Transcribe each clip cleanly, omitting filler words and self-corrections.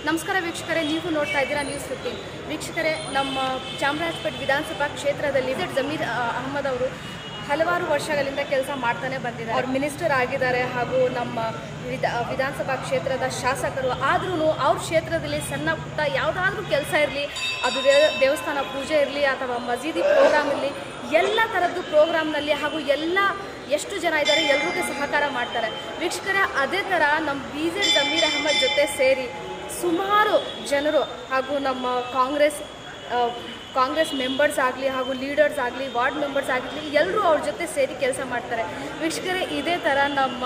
ನಮಸ್ಕಾರ ವೀಕ್ಷಕರೇ, ನೀವು ನೋಡ್ತಾ ಇದ್ದೀರಾ ನ್ಯೂಸ್ 15. ವೀಕ್ಷಕರೇ, ನಮ್ಮ ಚಾಮರಾಜಪೇಟೆ ವಿಧಾನಸಭಾ ಕ್ಷೇತ್ರದಲ್ಲಿ ಜಮೀರ್ ಅಹಮದ್ ಅವರು ಹಲವಾರು ವರ್ಷಗಳಿಂದ ಕೆಲಸ ಮಾಡ್ತಾನೆ ಬಂದಿದ್ದಾರೆ. ಅವರು ಮಿನಿಸ್ಟರ್ ಆಗಿದ್ದಾರೆ ಹಾಗೂ ನಮ್ಮ ವಿಧಾನಸಭಾ ಕ್ಷೇತ್ರದ ಶಾಸಕರು. ಆದ್ರೂ ಅವ್ರ ಕ್ಷೇತ್ರದಲ್ಲಿ ಸಣ್ಣ ಪುಟ್ಟ ಯಾವುದಾದ್ರೂ ಕೆಲಸ ಇರಲಿ, ಅದು ದೇವಸ್ಥಾನ ಪೂಜೆ ಇರಲಿ ಅಥವಾ ಮಸೀದಿ ಪ್ರೋಗ್ರಾಮ್ ಇರಲಿ, ಎಲ್ಲ ಥರದ್ದು ಪ್ರೋಗ್ರಾಮ್ನಲ್ಲಿ ಹಾಗೂ ಎಷ್ಟು ಜನ ಇದ್ದಾರೆ ಎಲ್ರಿಗೂ ಸಹಕಾರ ಮಾಡ್ತಾರೆ. ವೀಕ್ಷಕರೇ, ಅದೇ ಥರ ನಮ್ಮ ಜಮೀರ್ ಅಹಮದ್ ಜೊತೆ ಸೇರಿ ಸುಮಾರು ಜನರು ಹಾಗೂ ನಮ್ಮ ಕಾಂಗ್ರೆಸ್ ಮೆಂಬರ್ಸ್ ಆಗಲಿ ಹಾಗೂ ಲೀಡರ್ಸ್ ಆಗಲಿ, ವಾರ್ಡ್ ಮೆಂಬರ್ಸ್ ಆಗಲಿ, ಎಲ್ಲರೂ ಅವ್ರ ಜೊತೆ ಸೇರಿ ಕೆಲಸ ಮಾಡ್ತಾರೆ. ವೀಕ್ಷಕರೇ, ಇದೇ ಥರ ನಮ್ಮ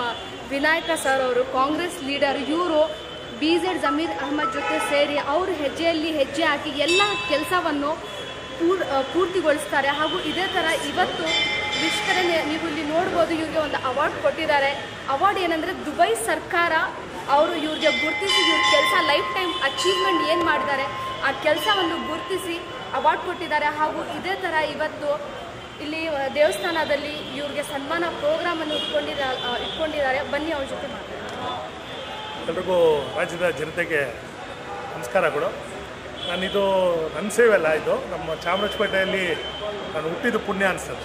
ವಿನಾಯಕ ಸರ್ ಅವರು ಕಾಂಗ್ರೆಸ್ ಲೀಡರ್, ಇವರು ಜಮೀರ್ ಅಹಮದ್ ಜೊತೆ ಸೇರಿ ಅವರು ಹೆಜ್ಜೆಯಲ್ಲಿ ಹೆಜ್ಜೆ ಹಾಕಿ ಎಲ್ಲ ಕೆಲಸವನ್ನು ಪೂರ್ತಿಗೊಳಿಸ್ತಾರೆ. ಹಾಗೂ ಇದೇ ಥರ ಇವತ್ತು ವೀಕ್ಷಕರೇ ನೀವು ಇಲ್ಲಿ ನೋಡ್ಬೋದು, ಇವ್ರಿಗೆ ಒಂದು ಅವಾರ್ಡ್ ಕೊಟ್ಟಿದ್ದಾರೆ. ಅವಾರ್ಡ್ ಏನಂದರೆ ದುಬೈ ಸರ್ಕಾರ ಅವರು ಇವ್ರಿಗೆ ಗುರುತಿಸಿ ಇವ್ರ ಕೆಲಸ ಲೈಫ್ ಟೈಮ್ ಅಚೀವ್ಮೆಂಟ್ ಏನು ಮಾಡಿದ್ದಾರೆ ಆ ಕೆಲಸವನ್ನು ಗುರುತಿಸಿ ಅವಾರ್ಡ್ ಕೊಟ್ಟಿದ್ದಾರೆ. ಹಾಗೂ ಇದೇ ಥರ ಇವತ್ತು ಇಲ್ಲಿ ದೇವಸ್ಥಾನದಲ್ಲಿ ಇವ್ರಿಗೆ ಸನ್ಮಾನ ಪ್ರೋಗ್ರಾಮನ್ನು ಇಟ್ಕೊಂಡಿದ್ದಾರೆ. ಬನ್ನಿ ಅವ್ರ ಜೊತೆ ಮಾತಾಡೋಣ. ಎಲ್ರಿಗೂ ರಾಜ್ಯದ ಜನತೆಗೆ ನಮಸ್ಕಾರಗಳು. ನಾನಿದು ನನ್ನ ಸೇವೆ ಅಲ್ಲ, ಇದು ನಮ್ಮ ಚಾಮರಾಜಪೇಟೆಯಲ್ಲಿ ನಾನು ಹುಟ್ಟಿದ್ದು ಪುಣ್ಯ ಅನಿಸ್ತದೆ.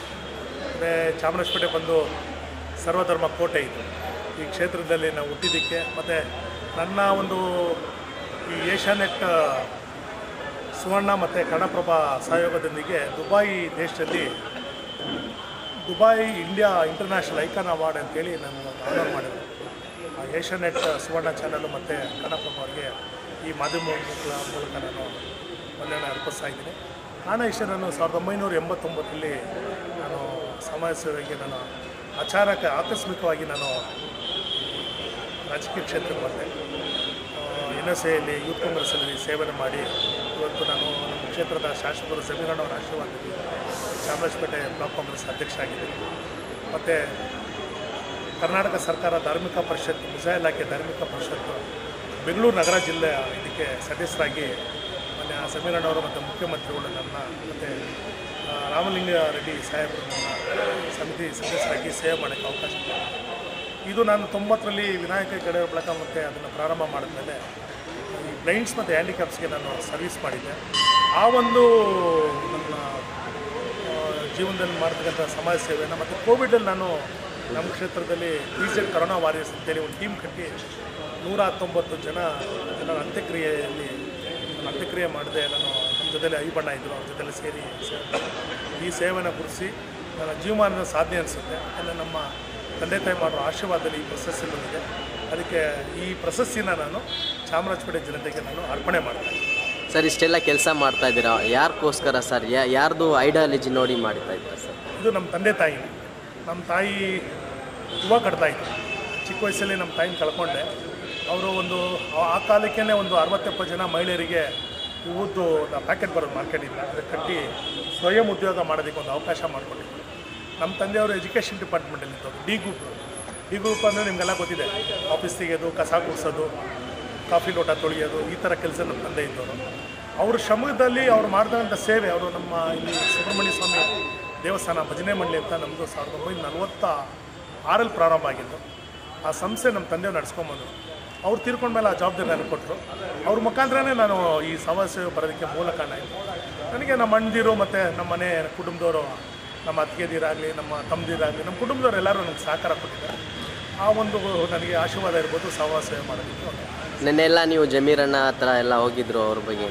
ಅಂದರೆ ಚಾಮರಾಜಪೇಟೆ ಬಂದು ಸರ್ವಧರ್ಮ ಕೋಟೆ ಇದು. ಈ ಕ್ಷೇತ್ರದಲ್ಲಿ ನಾವು ಹುಟ್ಟಿದ್ದಕ್ಕೆ ಮತ್ತು ನನ್ನ ಒಂದು ಈ ಏಷ್ಯಾನೆಟ್ ಸುವರ್ಣ ಮತ್ತು ಕನ್ನಡಪ್ರಭ ಸಹಯೋಗದೊಂದಿಗೆ Dubai India international icon award ಅಂತೇಳಿ ನಾನು ಆನರ್ ಮಾಡಿದೆ. ಏಷ್ಯಾನೆಟ್ ಸುವರ್ಣ ಚಾನಲ್ ಮತ್ತು ಕನ್ನಡಪ್ರಭ ಅವರಿಗೆ ಈ ಮಾಧ್ಯಮ ಮೂಲಕ ನಾನು ವಂದನೆ ಅರ್ಪಿಸ್ತಾ ಇದ್ದೀನಿ. ನಾನು ನಾನು 1989ರಲ್ಲಿ ನಾನು ಸಮಾಜ ಸೇವೆಗೆ ನಾನು ಆಕಸ್ಮಿಕವಾಗಿ ನಾನು ರಾಜಕೀಯ ಕ್ಷೇತ್ರಕ್ಕೆ ಬಂದೆ. NSAಯಲ್ಲಿ ಯೂತ್ ಕಾಂಗ್ರೆಸ್ಸಲ್ಲಿ ಸೇವೆಯನ್ನು ಮಾಡಿ ಇವತ್ತು ನಾನು ನಮ್ಮ ಕ್ಷೇತ್ರದ ಶಾಸಕರು ಜಮೀರಣ್ಣವರ ಆಶೀರ್ವಾದದಲ್ಲಿ ಚಾಮರಾಜಪೇಟೆ ಬ್ಲಾಕ್ ಕಾಂಗ್ರೆಸ್ ಅಧ್ಯಕ್ಷ ಆಗಿದ್ದೀನಿ. ಮತ್ತು ಕರ್ನಾಟಕ ಸರ್ಕಾರ ಧಾರ್ಮಿಕ ಪರಿಷತ್, ಮುಜಾ ಇಲಾಖೆ ಧಾರ್ಮಿಕ ಪರಿಷತ್ತು ಬೆಂಗಳೂರು ನಗರ ಜಿಲ್ಲೆಯ ಇದಕ್ಕೆ ಸದಸ್ಯರಾಗಿ ಮೊನ್ನೆ ಜಮೀರಣ್ಣವರು ಮತ್ತು ಮುಖ್ಯಮಂತ್ರಿಗಳು ನನ್ನ ಮತ್ತು ರಾಮಲಿಂಗ ರೆಡ್ಡಿ ಸಾಹೇಬರು ನನ್ನ ಸಮಿತಿ ಸದಸ್ಯರಾಗಿ ಸೇವೆ ಮಾಡೋಕ್ಕೆ ಅವಕಾಶ ಕೊಟ್ಟಿದ್ದಾರೆ. ಇದು ನಾನು 90ರಲ್ಲಿ ವಿನಾಯಕ ಗಡಿಯಾರ ಬಳಕ ಮತ್ತು ಅದನ್ನು ಪ್ರಾರಂಭ ಮಾಡಿದ್ಮೇಲೆ ಈ ಬ್ಲೈಂಡ್ಸ್ ಮತ್ತು ಹ್ಯಾಂಡಿಕ್ಯಾಪ್ಸ್ಗೆ ನಾನು ಸರ್ವಿಸ್ ಮಾಡಿದ್ದೆ. ಆ ಒಂದು ನನ್ನ ಜೀವನದಲ್ಲಿ ಮಾಡ್ತಕ್ಕಂಥ ಸಮಾಜ ಸೇವೆಯನ್ನು ಮತ್ತು ಕೋವಿಡಲ್ಲಿ ನಾನು ನಮ್ಮ ಕ್ಷೇತ್ರದಲ್ಲಿ ಕರೋನಾ ವಾರಿಯರ್ಸ್ ಅಂತೇಳಿ ಒಂದು ಟೀಮ್ ಕಟ್ಟಿ 119 ಜನರ ಅಂತ್ಯಕ್ರಿಯೆ ಮಾಡಿದೆ. ನಾನು ನಮ್ಮ ಜೊತೆಲಿ ಐಬಣ್ಣ ಇದ್ದರು, ಅವ್ರ ಜೊತೆಲಿ ಸೇರಿ ಈ ಸೇವೆಯನ್ನು ಗುರುತಿಸಿ ನನ್ನ ಜೀವಮಾನದ ಸಾಧನೆ ಅನಿಸುತ್ತೆ. ಆಮೇಲೆ ನಮ್ಮ ತಂದೆ ತಾಯಿ ಮಾಡೋ ಆಶೀರ್ವಾದದಲ್ಲಿ ಈ ಪ್ರಶಸ್ತಿ ಬಂದಿದೆ. ಅದಕ್ಕೆ ಈ ಪ್ರಶಸ್ತಿನ ನಾನು ಚಾಮರಾಜಪೇಟೆ ಜನತೆಗೆ ನಾನು ಅರ್ಪಣೆ ಮಾಡ್ತೇನೆ. ಸರ್, ಇಷ್ಟೆಲ್ಲ ಕೆಲಸ ಮಾಡ್ತಾ ಇದ್ದೀರಾ, ಯಾರಿಗೋಸ್ಕರ ಸರ್? ಯಾರ್ದು ಐಡಿಯಾಲಜಿ ನೋಡಿ ಮಾಡ್ತಾ ಇದ್ದೀರಾ ಸರ್? ಇದು ನಮ್ಮ ತಂದೆ ತಾಯಿನೇ. ನಮ್ಮ ತಾಯಿ ಹೂವು ಕಟ್ತಾಯಿದ್ರು. ಚಿಕ್ಕ ವಯಸ್ಸಲ್ಲಿ ನಮ್ಮ ತಾಯಿನ ಕಳ್ಕೊಂಡೆ. ಅವರು ಆ ಕಾಲಕ್ಕೇ ಒಂದು 60-70 ಜನ ಮಹಿಳೆಯರಿಗೆ ಹೂವದ್ದು ಪ್ಯಾಕೆಟ್ ಬರೋದು ಮಾರ್ಕೆಟಿಂದ, ಅದಕ್ಕೆ ಕಟ್ಟಿ ಸ್ವಯಂ ಉದ್ಯೋಗ ಮಾಡೋದಕ್ಕೆ ಒಂದು ಅವಕಾಶ ಮಾಡಿಕೊಂಡಿದ್ರು. ನಮ್ಮ ತಂದೆಯವರು ಎಜುಕೇಷನ್ ಡಿಪಾರ್ಟ್ಮೆಂಟಲ್ಲಿ ಇದ್ದವರು. ಡಿ ಗ್ರೂಪ್ ಅಂದರೆ ನಿಮಗೆಲ್ಲ ಗೊತ್ತಿದೆ. ಆಫೀಸ್ ತೆಗೆಯೋದು, ಕಸ ಗುಡಿಸೋದು, ಕಾಫಿ ಲೋಟ ತೊಳೆಯೋದು, ಈ ಥರ ಕೆಲಸ ನಮ್ಮ ತಂದೆ ಇದ್ದವರು. ಅವ್ರ ಶ್ರಮದಲ್ಲಿ ಅವ್ರು ಮಾಡಿದಂಥ ಸೇವೆ, ಅವರು ನಮ್ಮ ಇಲ್ಲಿ ಸುಬ್ರಹ್ಮಣ್ಯ ಸ್ವಾಮಿ ದೇವಸ್ಥಾನ ಭಜನೆ ಮಂಡಳಿ ಅಂತ ನಮ್ಮದು 1946ರಲ್ಲಿ ಪ್ರಾರಂಭ ಆಗಿದ್ದು. ಆ ಸಂಸ್ಥೆ ನಮ್ಮ ತಂದೆಯವ್ರು ನಡೆಸ್ಕೊಂಬಂದರು. ಅವ್ರು ತೀರ್ಕೊಂಡ್ಮೇಲೆ ಆ ಜವಾಬ್ದಾರಿ ನನಗೆ ಕೊಟ್ಟರು. ಅವ್ರ ಮುಖಾಂತರನೇ ನಾನು ಈ ಸಮಾಜ ಸೇವೆ ಬರೋದಕ್ಕೆ ಮೂಲ ಕಾರಣ ಆಯಿತು. ನನಗೆ ನಮ್ಮ ಅಣ್ಣದಿರು ಮತ್ತು ನಮ್ಮ ಮನೆ ಕುಟುಂಬದವರು, ನಮ್ಮ ಅತ್ತಿಗೆದಿರಾಗಲಿ, ನಮ್ಮ ತಮ್ಮದಿರಾಗಲಿ, ನಮ್ಮ ಕುಟುಂಬದವ್ರು ಎಲ್ಲರೂ ನನಗೆ ಸಹಕಾರ ಕೊಟ್ಟಿದ್ದಾರೆ. ಆ ಒಂದು ನನಗೆ ಆಶೀರ್ವಾದ ಇರ್ಬೋದು ಸಮಾಜ ಸೇವೆ ಮಾಡೋದಕ್ಕೆ. ನೆನ್ನೆಲ್ಲ ನೀವು ಜಮೀರಣ್ಣ ಹತ್ರ ಎಲ್ಲ ಹೋಗಿದ್ರು, ಅವ್ರ ಬಗ್ಗೆ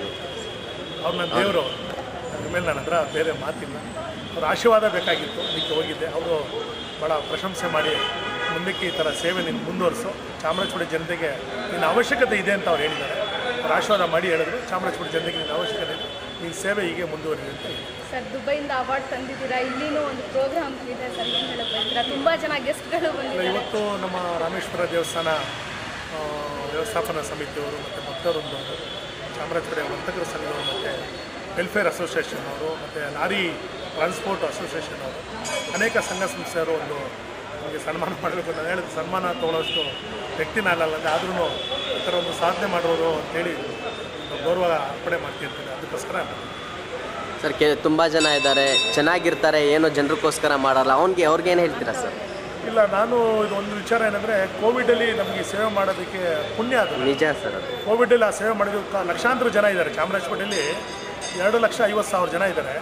ಅವ್ರು ನನ್ನ ದೇವರು, ಅದ್ರ ಮೇಲೆ ನನ್ನ ಹತ್ರ ಬೇರೆ ಮಾತಿಲ್ಲ. ಅವ್ರ ಆಶೀರ್ವಾದ ಬೇಕಾಗಿತ್ತು, ಅದಕ್ಕೆ ಹೋಗಿದ್ದೆ. ಅವರು ಭಾಳ ಪ್ರಶಂಸೆ ಮಾಡಿ ಮುಂದಕ್ಕೆ ಈ ಥರ ಸೇವೆ ನೀನು ಮುಂದುವರಿಸು, ಚಾಮರಾಜಪೇಟೆ ಜನತೆಗೆ ನಿನ್ನ ಅವಶ್ಯಕತೆ ಇದೆ ಅಂತ ಅವ್ರು ಹೇಳಿದ್ದಾರೆ. ಅವ್ರು ಆಶೀರ್ವಾದ ಮಾಡಿ ಹೇಳಿದ್ರು, ಚಾಮರಾಜಪೇಟೆ ಜನತೆಗೆ ನಿನ್ನ ಅವಶ್ಯಕತೆ ಇದೆ, ನಿನ್ನ ಸೇವೆ ಹೀಗೆ ಮುಂದುವರಿದೆ ಅಂತ ಹೇಳಿ. ಸರ್, ದುಬೈಯಿಂದ ಅವಾರ್ಡ್ ತಂದಿದ್ದೀರಾ, ಇಲ್ಲಿನೂ ಒಂದು ಪ್ರೋಗ್ರಾಮ್ ಇದೆ ಸರ್, ಏನು ಹೇಳಕ್ಕೆ ಬಂದಿದ್ದೀರಾ? ತುಂಬ ಜನ ಗೆಸ್ಟ್ಗಳು ಬಂದಿದ್ದಾರೆ. ಇವತ್ತು ನಮ್ಮ ರಾಮೇಶ್ವರ ದೇವಸ್ಥಾನ ವ್ಯವಸ್ಥಾಪನಾ ಸಮಿತಿಯವರು ಮತ್ತು ಭಕ್ತವೃಂದವರು, ಚಾಮರಾಜಪೇಟೆ ವರ್ತಕರ ಸಂಘದವರು ಮತ್ತು ವೆಲ್ಫೇರ್ ಅಸೋಸಿಯೇಷನ್ ಅವರು ಮತ್ತು ಲಾರಿ ಟ್ರಾನ್ಸ್ಪೋರ್ಟ್ ಅಸೋಸಿಯೇಷನ್ ಅವರು, ಅನೇಕ ಸಂಘ ಸಂಸ್ಥೆಯವರು ನಮಗೆ ಸನ್ಮಾನ ಮಾಡಬೇಕು. ನಾನು ಹೇಳಿದ ಸನ್ಮಾನ ತೊಗೊಳ್ಳೋಷ್ಟು ವ್ಯಕ್ತಿ ನಾನಲ್ಲ, ಆದ್ರೂ ಈ ಥರ ಒಂದು ಸಾಧನೆ ಮಾಡೋರು ಅಂತೇಳಿ ಗೌರವ ಅರ್ಪಣೆ ಮಾಡ್ತಿರ್ತೀನಿ. ಅದಕ್ಕೋಸ್ಕರ ಸರ್ ತುಂಬ ಜನ ಇದ್ದಾರೆ, ಚೆನ್ನಾಗಿರ್ತಾರೆ, ಏನೋ ಜನರಿಗೋಸ್ಕರ ಮಾಡಲ್ಲ, ಅವ್ರಿಗೇನು ಹೇಳ್ತೀರಾ ಸರ್? ಇಲ್ಲ, ನಾನು ಇದು ಒಂದು ವಿಚಾರ ಏನಂದರೆ, ಕೋವಿಡಲ್ಲಿ ನಮಗೆ ಸೇವೆ ಮಾಡೋದಕ್ಕೆ ಪುಣ್ಯ ಅದು. ನಿಜ ಸರ್ ಅದು. ಕೋವಿಡಲ್ಲಿ ಆ ಸೇವೆ ಮಾಡಿದ ಲಕ್ಷಾಂತರ ಜನ ಇದ್ದಾರೆ. ಚಾಮರಾಜಪೇಟೆಯಲ್ಲಿ 2,50,000 ಜನ ಇದ್ದಾರೆ.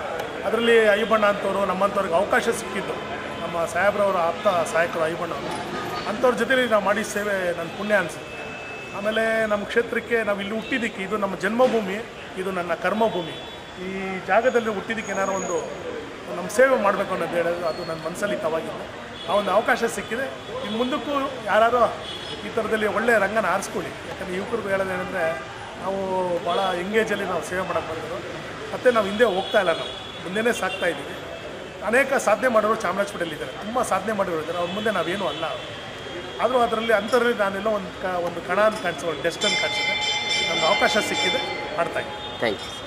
ಅದರಲ್ಲಿ ಐಬಣ್ಣ ಅಂತವರು, ನಮ್ಮಂಥವ್ರಿಗೆ ಅವಕಾಶ ಸಿಕ್ಕಿದ್ದು, ನಮ್ಮ ಸಾಹೇಬ್ರವರ ಆಪ್ತ ಸಹಾಯಕರು ಐಬಣ್ಣವರು, ಅಂಥವ್ರ ಜೊತೆಲಿ ನಾವು ಮಾಡಿ ಸೇವೆ ನನ್ನ ಪುಣ್ಯ ಅನಿಸುತ್ತೆ. ಆಮೇಲೆ ನಮ್ಮ ಕ್ಷೇತ್ರಕ್ಕೆ ನಾವು ಇಲ್ಲಿ ಹುಟ್ಟಿದ್ದಕ್ಕೆ, ಇದು ನಮ್ಮ ಜನ್ಮಭೂಮಿ, ಇದು ನನ್ನ ಕರ್ಮಭೂಮಿ. ಈ ಜಾಗದಲ್ಲಿ ಹುಟ್ಟಿದ್ದಕ್ಕೆ ಏನಾದ್ರು ಒಂದು ನಮ್ಮ ಸೇವೆ ಮಾಡಬೇಕು ಅನ್ನೋದು ಹೇಳೋದು, ಅದು ನನ್ನ ಮನಸ್ಸಲ್ಲಿ ತವಾಗಿದ್ದು. ಆ ಒಂದು ಅವಕಾಶ ಸಿಕ್ಕಿದೆ. ಇನ್ನು ಮುಂದಕ್ಕೂ ಯಾರು ಈ ಥರದಲ್ಲಿ ಒಳ್ಳೆಯ ರಂಗನ ಆರಿಸ್ಕೊಳ್ಳಿ. ಯಾಕಂದರೆ ಯುವಕರಿಗೂ ಹೇಳೋದೇನೆಂದರೆ, ನಾವು ಭಾಳ ಎಂಗೇಜಲ್ಲಿ ನಾವು ಸೇವೆ ಮಾಡೋಕ್ಕೆ ಬಂದರು, ಮತ್ತು ನಾವು ಹಿಂದೆ ಹೋಗ್ತಾ ಇಲ್ಲ, ನಾವು ಮುಂದೆನೇ ಸಾಕ್ತಾ ಇದ್ದೀವಿ. ಅನೇಕ ಸಾಧನೆ ಮಾಡೋರು ಚಾಮರಾಜಪೇಟೆಯಲ್ಲಿದ್ದಾರೆ, ತುಂಬ ಸಾಧನೆ ಮಾಡಿರೋರು ಇದ್ದಾರೆ. ಅವ್ರ ಮುಂದೆ ನಾವೇನೂ ಅಲ್ಲ. ಆದರೂ ಅದರಲ್ಲಿ ಅಂಥದ್ರಲ್ಲಿ ನಾನೆಲ್ಲೋ ಒಂದು ಕಣ ಅಂತ ಕಾಣಿಸೋ, ಒಂದು ಡೆಸ್ಟ್ ಅಂತ ಕಾಣಿಸಿದೆ. ನಮ್ಗೆ ಅವಕಾಶ ಸಿಕ್ಕಿದೆ, ಮಾಡ್ತಾಯಿದ್ದೀನಿ. Thank you.